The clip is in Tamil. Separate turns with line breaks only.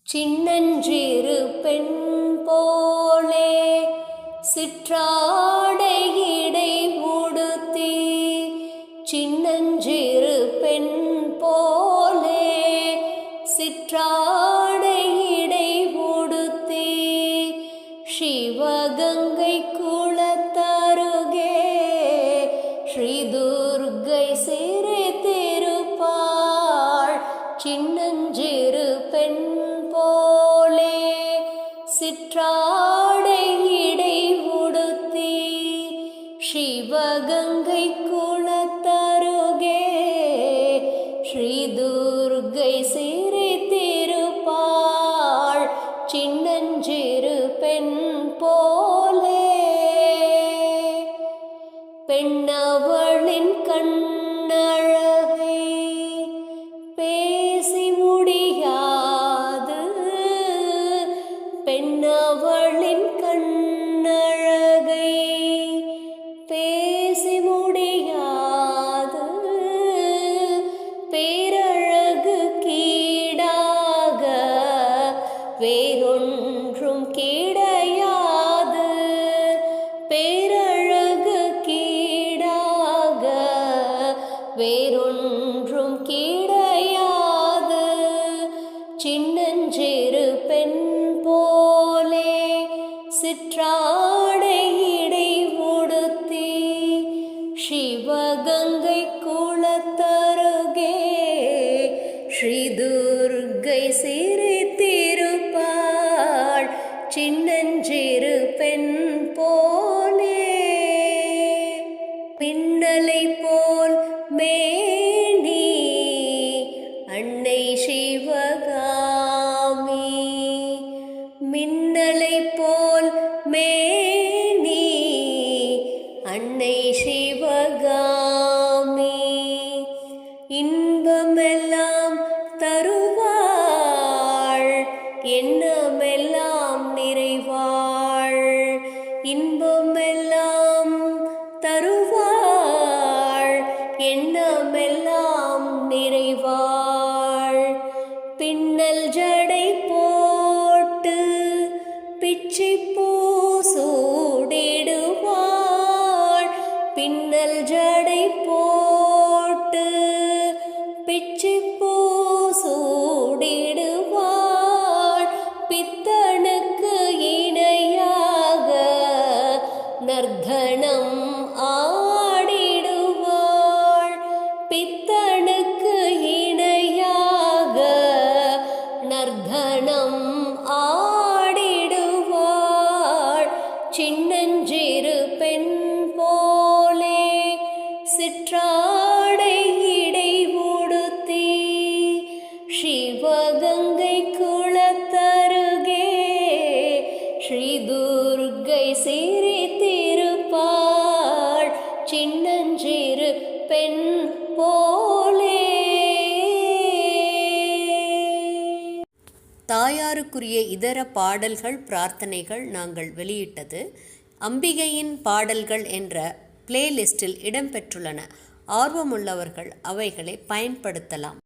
சின்னஞ்சிறு பெண் போலே சிற்றாடை இடை உடுத்தி, சின்னஞ்சிறு பெண் போலே சிற்றாடை இடை உடுத்தி, சிவகங்கை குளத்தருகே ஸ்ரீ துர்க்கை சிரித்திருப்பாள். சின்னஞ்சிறு பெண் போலே சிற்றாடை இடை உடுத்தி, சிவகங்கை குளத்தருகே ஸ்ரீ துர்க்கை சிரித்திருப்பாள். சின்னஞ்சிறு பெண் போலே பெண்ணவளின் கண்ணழகை பேசி முடியாது, பெண்ணவளின் கண்ணழகை பேசி முடியாது, பேரழகு கீடாக வேறொன்றும் கிடையாது, பேரழகு கீடாக வேறொன்றும் கிடையாது. சின்னஞ்சிறு பெண் போலே சிற்றாடை இடை உடுத்தி, சிவகங்கை குளத்தருகே ஸ்ரீ துர்க்கை சிரித்திருப்பாள். சின்னஞ்சிறு பெண் போலே மின்னலை போல் மேனி அன்னை சிவகாமி, மின்னலை போல் மேனி அன்னை சிவகாமி, இன்பமெல்லாம் தருவாள் எண்ணமெல்லாம் நிறைவாள், இன்பமெல்லாம் தருவாள் எண்ணமெல்லாம் நிறைவாள். பின்னல் ஜடை போட்டு பிச்சிப்பூ சூடிடுவாள், பின்னல் ஜடை போட்டு பிச்சிப்பூ சூடிடுவாள். பித்தனுக்கு இணையாக நர்த்தனம் ஆடிடுவாள், பித்தனுக்கு இணையாக நர்த்தனம் ஆடிடுவாள். சின்னஞ்சிறு பெண் போலே சிற்றாடை இடை உடுத்தி, சிவகங்கை குளத்தருகே ஸ்ரீ துர்க்கை சிரித்திருப்பாள். சின்னஞ்சிறு பெண் போலே. தாயாருக்குரிய இதர பாடல்கள் பிரார்த்தனைகள் நாங்கள் வெளியிட்டது அம்பிகையின் பாடல்கள் என்ற பிளேலிஸ்டில் இடம்பெற்றுள்ளன. ஆர்வமுள்ளவர்கள் அவைகளை பயன்படுத்தலாம்.